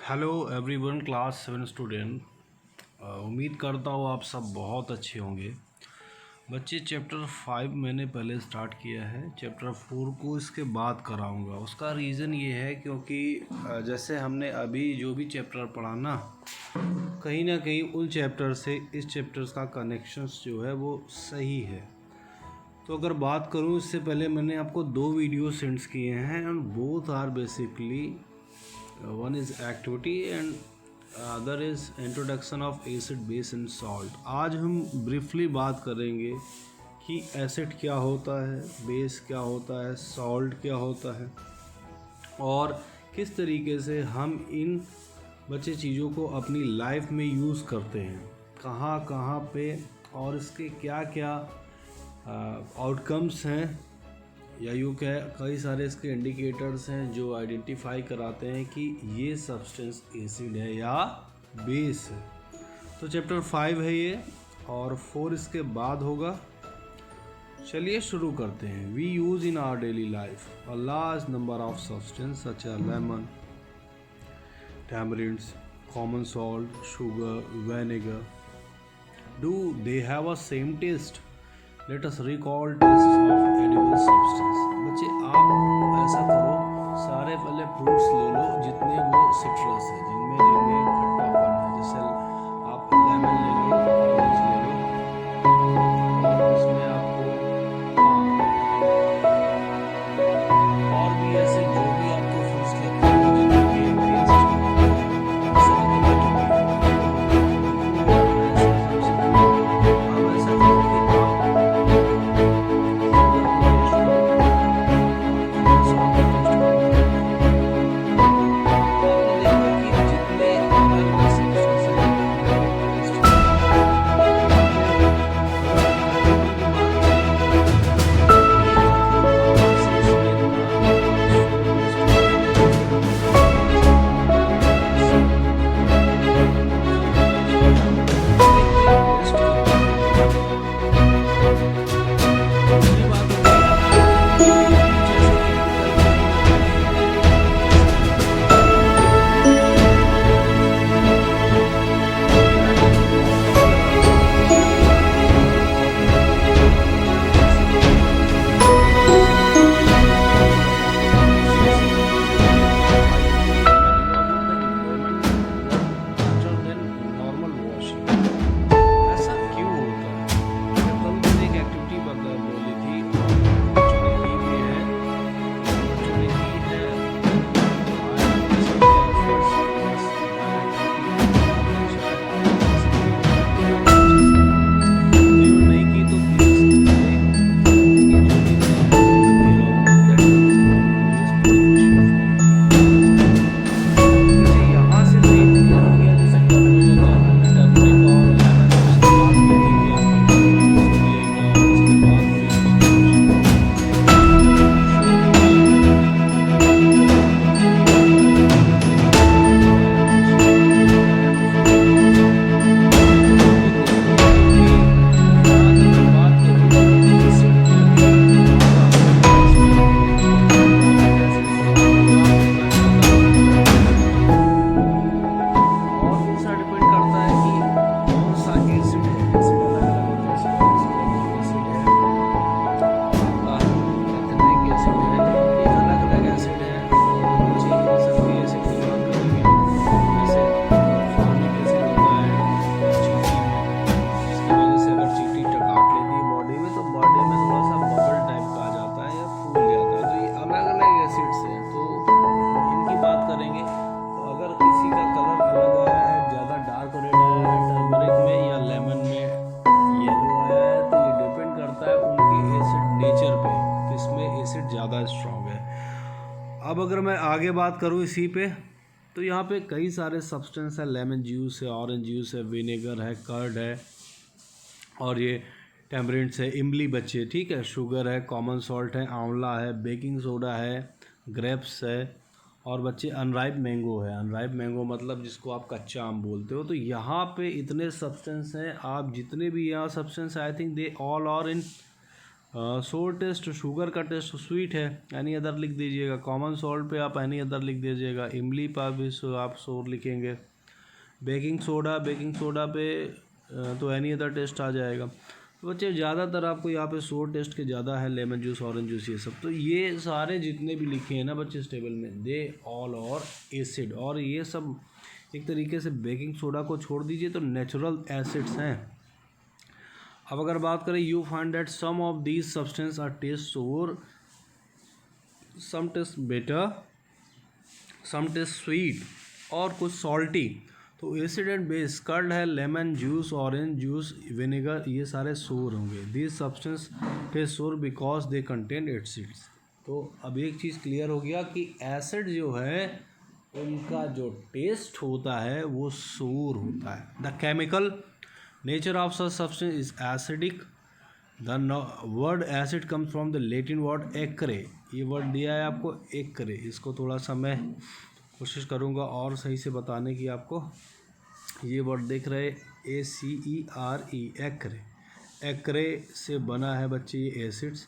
Hello everyone, class 7 student. उम्मीद करता हूँ आप सब बहुत अच्छे होंगे। बच्चे, चैप्टर 5 मैंने पहले स्टार्ट किया है। चैप्टर 4 को इसके बाद कराऊंगा। उसका रीज़न ये है क्योंकि जैसे हमने अभी जो भी चैप्टर पढ़ा ना कहीं उन चैप्टर से इस चैप्टर्स का कनेक्शंस जो है वो सही है। तो अगर बात करूँ, इससे पहले मैंने आपको 2 वीडियो सेंड्स किए हैं and both are basically one is activity and other is introduction of acid base and salt. आज हम ब्रीफली बात करेंगे कि एसिड क्या होता है, बेस क्या होता है, सॉल्ट क्या होता है और किस तरीके से हम इन बच्चे चीज़ों को अपनी लाइफ में यूज़ करते हैं, कहाँ कहाँ पे, और इसके क्या क्या आउटकम्स हैं या यूँ कई सारे इसके इंडिकेटर्स हैं जो आइडेंटिफाई कराते हैं कि ये सब्सटेंस एसिड है या बेस है। तो चैप्टर 5 है ये और 4 इसके बाद होगा। चलिए शुरू करते हैं। We use in our daily life a large number of substance such as lemon, tamarinds, common salt, sugar, vinegar. Do they have a same taste? Let us recall tastes of edible substance. बच्चे, आप ऐसा करो, सारे पहले fruits ले लो जितने वो citrus है, जिनमें खट्टापन है। जैसे आप लेमन ले लो, ऑरेंज ले लो और इसमें आपको और भी ऐसे जो भी आपको फ्रूट्स लगते हैं जिनके टेस्ट ज़्यादा स्ट्रॉन्ग है। अब अगर मैं आगे बात करूँ इसी पे, तो यहाँ पे कई सारे सब्सटेंस है। लेमन जूस है, ऑरेंज जूस है, विनेगर है, कर्ड है और ये टैमरिंड्स है, इमली बच्चे, ठीक है, शुगर है, कॉमन सॉल्ट है, आंवला है, बेकिंग सोडा है, ग्रेप्स है और बच्चे अनराइप मैंगो है। अनराइप मैंगो मतलब जिसको आप कच्चा आम बोलते हो। तो यहाँ पे इतने सब्सटेंस हैं। आप जितने भी यहाँ substance, I think they all are in sour test sugar का टेस्ट स्वीट है, एनी अदर लिख दीजिएगा। कॉमन सॉल्ट पे आप एनी अदर लिख दीजिएगा। इमली पर भी आप सोर लिखेंगे। बेकिंग सोडा पे तो एनी अदर टेस्ट आ जाएगा। तो बच्चे ज़्यादातर आपको यहाँ पे सोर टेस्ट के ज़्यादा है, लेमन जूस, ऑरेंज जूस, ये सब। तो ये सारे जितने भी लिखे हैं ना बच्चे इस टेबल में, दे ऑल और एसिड, और ये सब एक तरीके से बेकिंग सोडा को छोड़ दीजिए तो नेचुरल एसिड्स हैं। अब अगर बात करें, you find that some of these substance are test sour, some test better, some test sweet, और कुछ सॉल्टी। तो एसिड एंड बेस कर्ड है, lemon juice, orange juice, vinegar, ये सारे सोर होंगे। This substance test sour because they contain acids. तो अब एक चीज़ क्लियर हो गया कि एसिड जो है उनका जो टेस्ट होता है वो सोर होता है। The chemical nature of such substance is acidic. The word acid comes from the Latin word acere. ये वर्ड दिया है आपको एक्रे, इसको थोड़ा सा मैं कोशिश करूँगा और सही से बताने की आपको। ये वर्ड देख रहे ACERE, एक्रे। एक्रे से बना है बच्चे ये एसिड्स।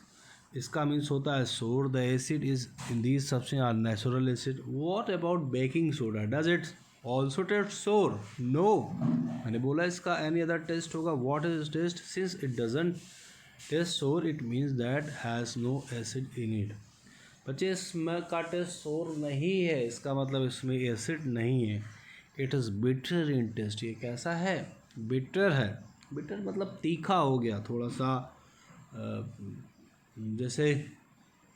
इसका मीन्स होता है sour. The acid is in these substance are natural acid. What about baking soda, does it also taste sour? No, मैंने बोला इसका एनी अदर टेस्ट होगा। What is taste? Since it doesn't taste sour it means that has no acid in it. बच्चे इसमें का test सोर नहीं है, इसका मतलब इसमें एसिड नहीं है। It is bitter in test. ये कैसा है? बिटर है। बिटर मतलब तीखा हो गया थोड़ा सा, जैसे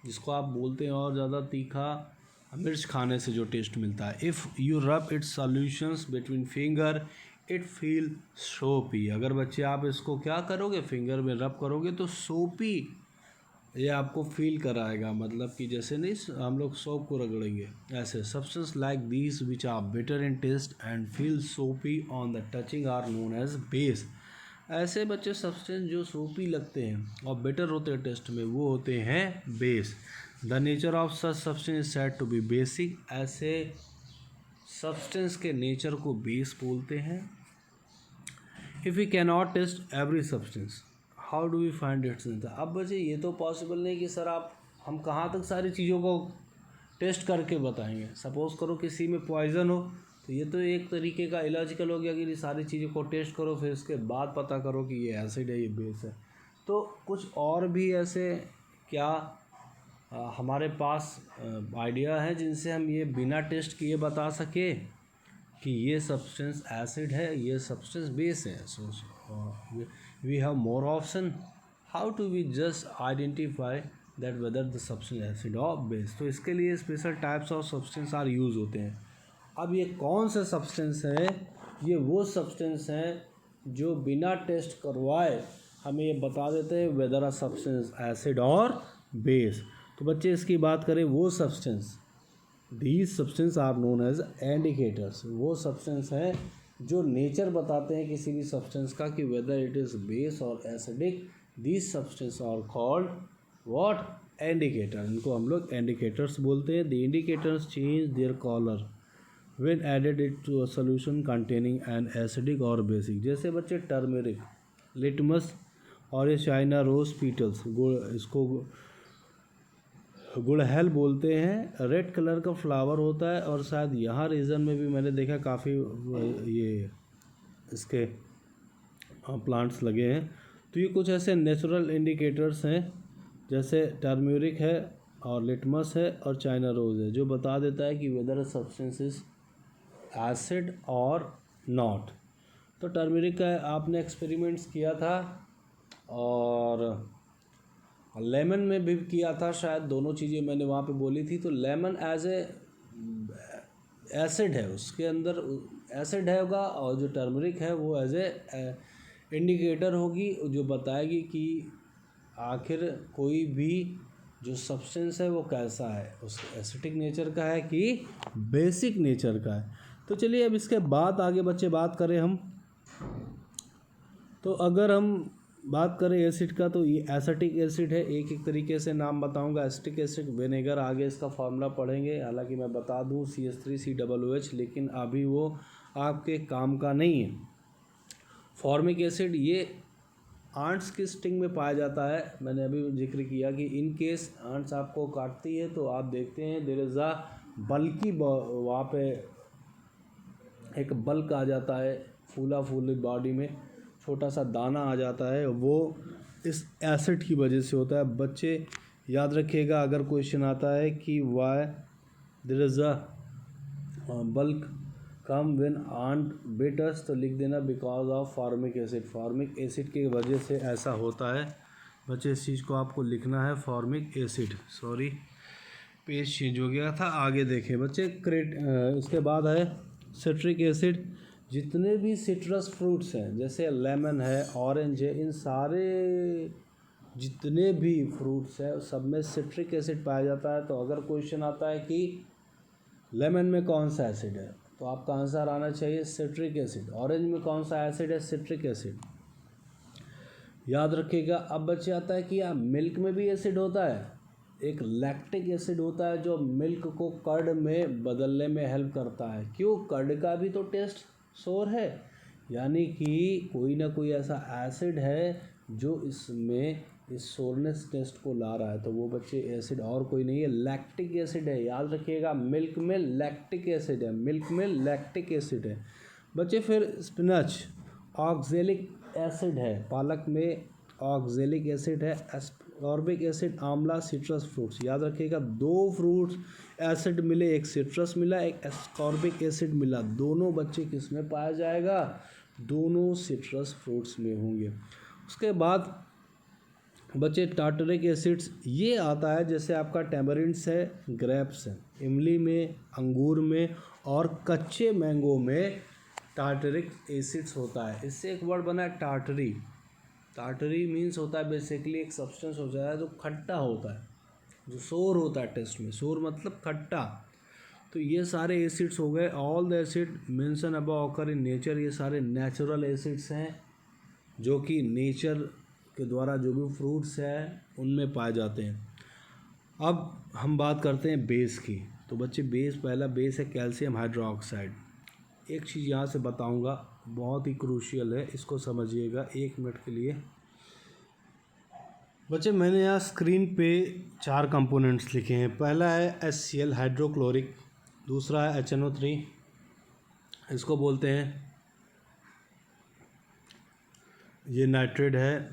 जिसको आप बोलते हैं और ज़्यादा तीखा मिर्च खाने से जो टेस्ट मिलता है। If you rub it's solutions between finger it feel सोपी। अगर बच्चे आप इसको क्या करोगे, फिंगर में रब करोगे तो सोपी ये आपको फील कराएगा, मतलब कि जैसे नहीं हम लोग सोप को रगड़ेंगे ऐसे। Substance like these which are bitter in taste and feel soapy on the touching are known as base. ऐसे बच्चे सब्सटेंस जो सोपी लगते हैं और बिटर होते हैं टेस्ट में, वो होते हैं base. The nature of such substance is said to be basic. ऐसे सब्सटेंस के नेचर को बेस बोलते हैं। If we cannot test every substance how do we find its nature. अब बच्चे ये तो पॉसिबल नहीं कि सर आप हम कहाँ तक सारी चीज़ों को टेस्ट करके बताएंगे। सपोज़ करो किसी में पॉइज़न हो तो ये तो एक तरीके का इलॉजिकल हो गया कि ये सारी चीज़ों को टेस्ट करो फिर उसके बाद पता करो कि ये एसिड है ये बेस है। तो कुछ और भी ऐसे क्या हमारे पास आइडिया है जिनसे हम ये बिना टेस्ट किए बता सके कि ये सब्सटेंस एसिड है ये सब्सटेंस बेस है। सो we have more option. How do we just identify that whether the substance acid or base? तो इसके लिए special types of substance are use होते हैं। अब ये कौन से सब्सटेंस है? ये वो सब्सटेंस हैं जो बिना टेस्ट करवाए हमें ये बता देते हैं वेदर अ सब्सटेंस एसिड और बेस। तो बच्चे इसकी बात करें, वो substance, these substance are known as indicators. वो सब्सटेंस हैं जो नेचर बताते हैं किसी भी सब्सटेंस का कि वेदर इट इज़ बेस और acidic. These substance are called what? Indicator. इनको हम लोग इंडिकेटर्स बोलते हैं। The indicators change their colour when added it to a solution containing an acidic और बेसिक। जैसे बच्चे टर्मेरिक, लिटमस और ये चाइना रोज पीटल्स, इसको गुड़हल बोलते हैं। रेड कलर का फ्लावर होता है और शायद यहाँ रीजन में भी मैंने देखा काफ़ी ये इसके प्लांट्स लगे हैं। तो ये कुछ ऐसे नेचुरल इंडिकेटर्स हैं जैसे टर्मरिक है और लिटमस है और चाइना रोज है, जो बता देता है कि वेदर सब्सटेंस इज एसिड और नॉट। तो टर्मरिक का आपने एक्सपेरिमेंट्स किया था और लेमन में भी किया था शायद, दोनों चीज़ें मैंने वहाँ पे बोली थी। तो लेमन एज ए एसिड है, उसके अंदर एसिड है होगा, और जो टर्मरिक है वो एज ए इंडिकेटर होगी जो बताएगी कि आखिर कोई भी जो सब्सटेंस है वो कैसा है, उस एसिडिक नेचर का है कि बेसिक नेचर का है। तो चलिए अब इसके बाद आगे बच्चे बात करें हम। तो अगर हम बात करें एसिड का तो ये एसिटिक एसिड है, एक एक तरीके से नाम बताऊंगा। एसिटिक एसिड, विनेगर, आगे इसका फार्मूला पढ़ेंगे। हालांकि मैं बता दूं CH3COOH, लेकिन अभी वो आपके काम का नहीं है। फॉर्मिक एसिड ये आंट्स किस स्टिंग में पाया जाता है? मैंने अभी जिक्र किया कि इन केस आंट्स आपको काटती है तो आप देखते हैं देयर इज़ अ बल्कि वहाँ पे एक बल्क आ जाता है, फूला फूली बॉडी में छोटा सा दाना आ जाता है, वो इस एसिड की वजह से होता है। बच्चे याद रखिएगा, अगर क्वेश्चन आता है कि why there is a bulk come when ant bites, तो लिख देना because of formic acid. Formic acid की वजह से ऐसा होता है बच्चे, इस चीज़ को आपको लिखना है, formic acid. Sorry page change हो गया था, आगे देखें बच्चे। इसके बाद है सिट्रिक एसिड। जितने भी सिट्रस फ्रूट्स हैं जैसे लेमन है, ऑरेंज है, इन सारे जितने भी फ्रूट्स हैं सब में सिट्रिक एसिड पाया जाता है। तो अगर क्वेश्चन आता है कि लेमन में कौन सा एसिड है, तो आपका आंसर आना चाहिए सिट्रिक एसिड। ऑरेंज में कौन सा एसिड है? Citric acid. याद रखिएगा। अब बच्चे आता है कि यार मिल्क में भी एसिड होता है, एक लैक्टिक एसिड होता है जो मिल्क को कर्ड में बदलने में हेल्प करता है। क्यों? कर्ड का भी तो टेस्ट सोर है, यानी कि कोई ना कोई ऐसा एसिड है जो इसमें इस सोरनेस टेस्ट को ला रहा है। तो वो बच्चे एसिड और कोई नहीं है, लैक्टिक एसिड है। याद रखिएगा, मिल्क में लैक्टिक एसिड है, मिल्क में लैक्टिक एसिड है बच्चे। फिर स्पिनच ऑक्जेलिक एसिड है, पालक में ऑक्जेलिक एसिड है। एस्कॉर्बिक एसिड आंवला, सिट्रस फ्रूट्स। याद रखिएगा, दो फ्रूट्स एसिड मिले, एक सिट्रस मिला, एक एस्कॉर्बिक एसिड मिला। दोनों बच्चे किस में पाया जाएगा? दोनों सिट्रस फ्रूट्स में होंगे। उसके बाद बच्चे टार्टरिक एसिड्स, ये आता है जैसे आपका टैमरिंड्स है, ग्रेप्स है, इमली में, अंगूर में और कच्चे मैंगो में टार्टरिक एसिड्स होता है। इससे एक वर्ड बना है टार्टरी। टार्टरी मीन्स होता है बेसिकली एक सब्सटेंस हो जाता है जो खट्टा होता है, जो सोर होता है टेस्ट में। सोर मतलब खट्टा। तो ये सारे एसिड्स हो गए। All the acid mention above occur in nature, ये सारे नेचुरल एसिड्स हैं जो कि नेचर के द्वारा जो भी फ्रूट्स हैं उनमें पाए जाते हैं। अब हम बात करते हैं बेस की। तो बच्चे बेस, पहला बेस है कैल्शियम हाइड्रोक्साइड। एक चीज़ यहाँ से बताऊँगा, बहुत ही क्रूशियल है, इसको समझिएगा 1 मिनट के लिए। बच्चे मैंने यहाँ स्क्रीन पे 4 कंपोनेंट्स लिखे हैं। पहला है HCl हाइड्रोक्लोरिक, दूसरा है HNO3, इसको बोलते हैं ये नाइट्रेट है,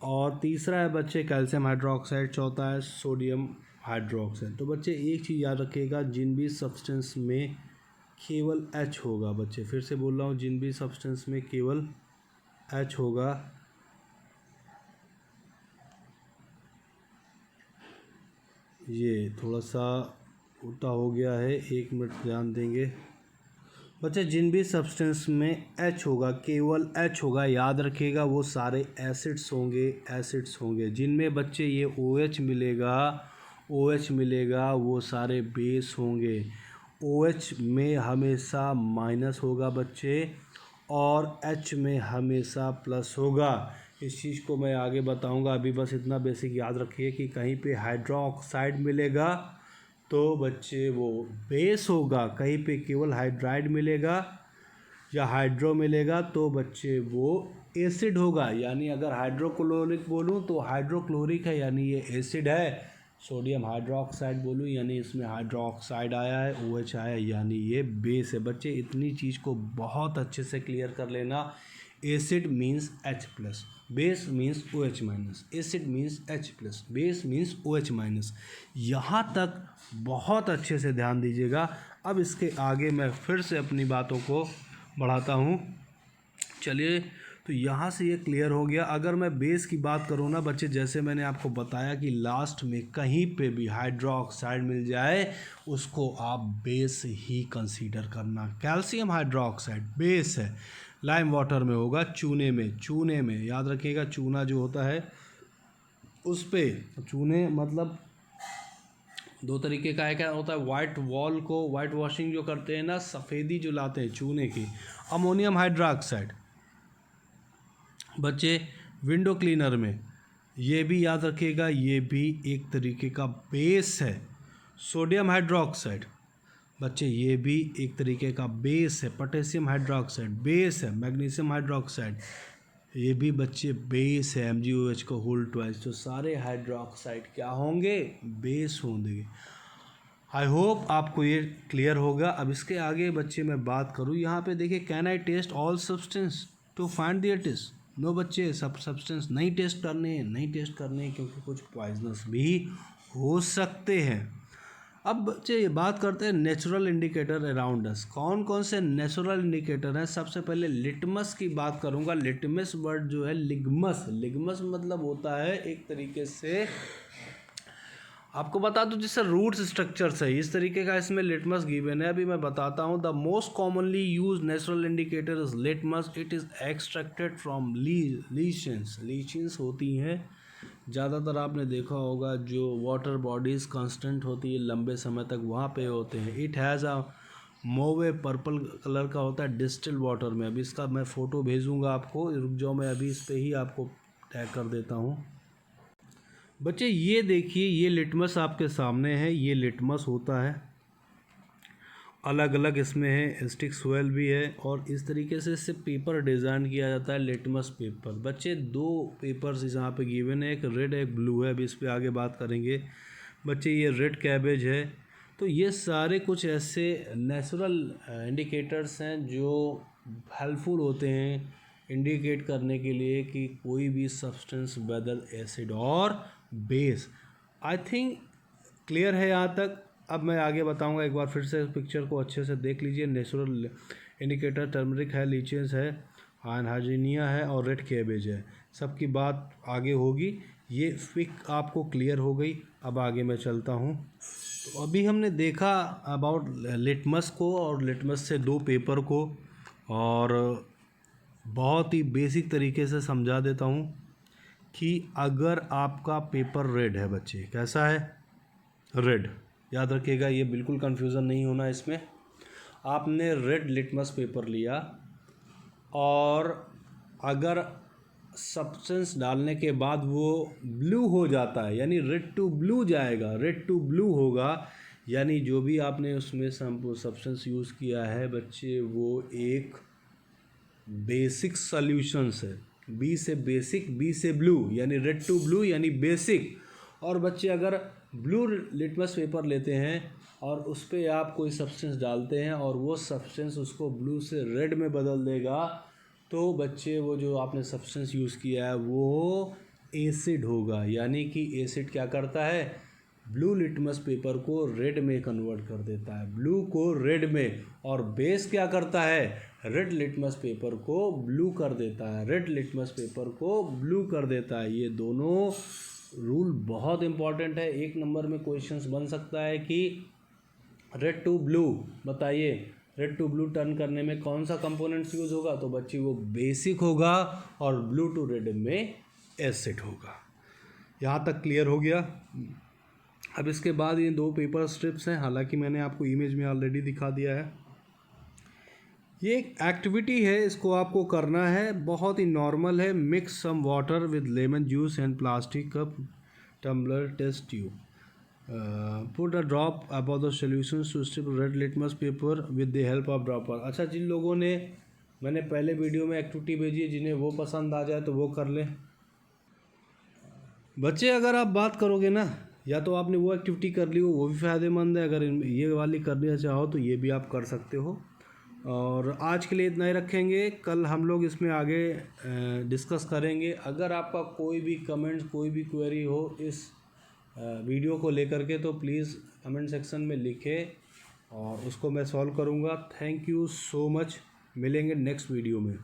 और तीसरा है बच्चे कैल्शियम हाइड्रोक्साइड, चौथा है सोडियम हाइड्रोक्साइड। तो बच्चे एक चीज़ याद रखिएगा, जिन भी सब्सटेंस में केवल H होगा, बच्चे फिर से बोल रहा हूँ, जिन भी सब्सटेंस में केवल H होगा, ये थोड़ा सा उल्टा हो गया है, 1 मिनट ध्यान देंगे बच्चे। जिन भी सब्सटेंस में H होगा, केवल H होगा, याद रखिएगा वो सारे एसिड्स होंगे, एसिड्स होंगे। जिनमें बच्चे ये OH मिलेगा, OH मिलेगा, वो सारे बेस होंगे। OH में हमेशा माइनस होगा बच्चे, और H में हमेशा प्लस होगा। इस चीज़ को मैं आगे बताऊंगा, अभी बस इतना बेसिक याद रखिए कि कहीं पे हाइड्रोक्साइड मिलेगा तो बच्चे वो बेस होगा, कहीं पे केवल हाइड्राइड मिलेगा या हाइड्रो मिलेगा तो बच्चे वो एसिड होगा। यानी अगर हाइड्रोक्लोरिक बोलूँ तो हाइड्रोक्लोरिक है, यानी ये एसिड है। सोडियम हाइड्रोक्साइड बोलूँ यानी इसमें हाइड्रोक्साइड आया है, OH आया है, यानी ये बेस है। बच्चे इतनी चीज़ को बहुत अच्छे से क्लियर कर लेना। Acid means H plus, base means OH minus, acid means H plus, base means OH minus. यहाँ तक बहुत अच्छे से ध्यान दीजिएगा। अब इसके आगे मैं फिर से अपनी बातों को बढ़ाता हूँ। चलिए, तो यहाँ से ये क्लियर हो गया। अगर मैं बेस की बात करूँ ना बच्चे, जैसे मैंने आपको बताया कि लास्ट में कहीं पे भी हाइड्रोक्साइड मिल जाए उसको आप बेस ही कंसीडर करना। कैल्शियम हाइड्रोक्साइड बेस है, लाइम वाटर में होगा, चूने में याद रखिएगा, चूना जो होता है उस पे, चूने मतलब 2 तरीके का है। क्या होता है? वाइट वॉल को वाइट वॉशिंग जो करते हैं ना, सफ़ेदी जो लाते हैं चूने की। अमोनियम हाइड्रोक्साइड बच्चे विंडो क्लीनर में, ये भी याद रखिएगा, ये भी एक तरीके का बेस है। सोडियम हाइड्रोक्साइड बच्चे ये भी एक तरीके का बेस है। पोटेशियम हाइड्रोक्साइड बेस है। मैग्नीशियम हाइड्रोक्साइड ये भी बच्चे बेस है, MgOH को होल ट्वाइस, तो सारे हाइड्रोक्साइड क्या होंगे, बेस होंगे। आई होप आपको ये क्लियर होगा। अब इसके आगे बच्चे मैं बात करूँ, यहाँ पे देखिए, can I test all substance to find the test. No बच्चे, सब सब्सटेंस नहीं टेस्ट करने हैं, नहीं टेस्ट करने हैं, क्योंकि कुछ पॉइजनस भी हो सकते हैं। अब बच्चे ये बात करते हैं नेचुरल इंडिकेटर अराउंड अस। कौन कौन से नेचुरल इंडिकेटर हैं? सबसे पहले लिटमस की बात करूंगा। लिटमस वर्ड जो है लिगमस, लिगमस मतलब होता है एक तरीके से, आपको बता दूं, जिससे रूट्स स्ट्रक्चर्स है, इस तरीके का इसमें लिटमस गिवन है। अभी मैं बताता हूँ। The most commonly use natural indicator is litmus. It is extracted from lichens. Lichens होती हैं, ज़्यादातर आपने देखा होगा जो वाटर बॉडीज़ कांस्टेंट होती है लंबे समय तक, वहाँ पे होते हैं। It has a mauve purple colour का होता है डिस्टिल वाटर में। अभी इसका मैं फ़ोटो भेजूँगा आपको, रुक जाओ, मैं अभी इस पर ही आपको टैग कर देता हूँ। बच्चे ये देखिए, ये लिटमस आपके सामने है, ये लिटमस होता है, अलग अलग इसमें है, स्टिक स्वेल भी है, और इस तरीके से इससे पेपर डिज़ाइन किया जाता है, लिटमस पेपर। बच्चे दो पेपर्स यहाँ पे गिवन है, एक रेड एक ब्लू है, अभी इस पर आगे बात करेंगे। बच्चे ये रेड कैबेज है। तो ये सारे कुछ ऐसे नेचुरल इंडिकेटर्स हैं जो हेल्पफुल होते हैं इंडिकेट करने के लिए कि कोई भी सब्सटेंस, वेदर एसिड और बेस। आई थिंक क्लियर है यहाँ तक। अब मैं आगे बताऊंगा, एक बार फिर से पिक्चर को अच्छे से देख लीजिए। नेचुरल इंडिकेटर टर्मरिक है, लीचेंस है, हाइजीनिया है और रेड कैबेज है। सबकी बात आगे होगी। ये पिक आपको क्लियर हो गई। अब आगे मैं चलता हूँ। तो अभी हमने देखा अबाउट लिटमस को और लिटमस से दो पेपर को, और बहुत ही बेसिक तरीके से समझा देता हूँ कि अगर आपका पेपर रेड है बच्चे, कैसा है, रेड, याद रखिएगा, ये बिल्कुल कंफ्यूजन नहीं होना इसमें। आपने रेड लिटमस पेपर लिया और अगर सब्सटेंस डालने के बाद वो ब्लू हो जाता है, यानी रेड टू ब्लू जाएगा, रेड टू ब्लू होगा, यानी जो भी आपने उसमें सब्सटेंस यूज़ किया है बच्चे, वो एक बेसिक सॉल्यूशंस है। बी से बेसिक, बी से ब्लू, यानी रेड टू ब्लू यानी बेसिक। और बच्चे अगर ब्लू लिटमस पेपर लेते हैं और उस पर आप कोई सब्सटेंस डालते हैं और वो सब्सटेंस उसको ब्लू से रेड में बदल देगा, तो बच्चे वो जो आपने सब्सटेंस यूज़ किया है वो एसिड होगा। यानी कि एसिड क्या करता है, ब्लू लिटमस पेपर को रेड में कन्वर्ट कर देता है, ब्लू को रेड में। और बेस क्या करता है, रेड लिटमस पेपर को ब्लू कर देता है, रेड लिटमस पेपर को ब्लू कर देता है। ये दोनों रूल बहुत इंपॉर्टेंट है। एक नंबर में क्वेश्चंस बन सकता है कि रेड टू ब्लू बताइए, रेड टू ब्लू टर्न करने में कौन सा कंपोनेंट्स यूज़ होगा, तो बच्ची वो बेसिक होगा, और ब्लू टू रेड में एसिड होगा। यहाँ तक क्लियर हो गया। अब इसके बाद ये दो पेपर स्ट्रिप्स हैं, हालांकि मैंने आपको इमेज में ऑलरेडी दिखा दिया है। ये एक एक्टिविटी है, इसको आपको करना है, बहुत ही नॉर्मल है। Mix some water with lemon juice and plastic cup tumbler test tube. Put a drop about the solutions to strip red litmus paper with the help of dropper. अच्छा, जिन लोगों ने, मैंने पहले वीडियो में एक्टिविटी भेजी है, जिन्हें वो पसंद आ जाए तो वो कर लें। बच्चे अगर आप बात करोगे ना, या तो आपने वो एक्टिविटी कर ली हो, वो भी फ़ायदेमंद है। अगर ये वाली करनी चाहो तो ये भी आप कर सकते हो। और आज के लिए इतना ही रखेंगे, कल हम लोग इसमें आगे डिस्कस करेंगे। अगर आपका कोई भी कमेंट्स, कोई भी क्वेरी हो इस वीडियो को लेकर के, तो प्लीज़ कमेंट सेक्शन में लिखें और उसको मैं सॉल्व करूँगा। Thank you so much. मिलेंगे नेक्स्ट वीडियो में।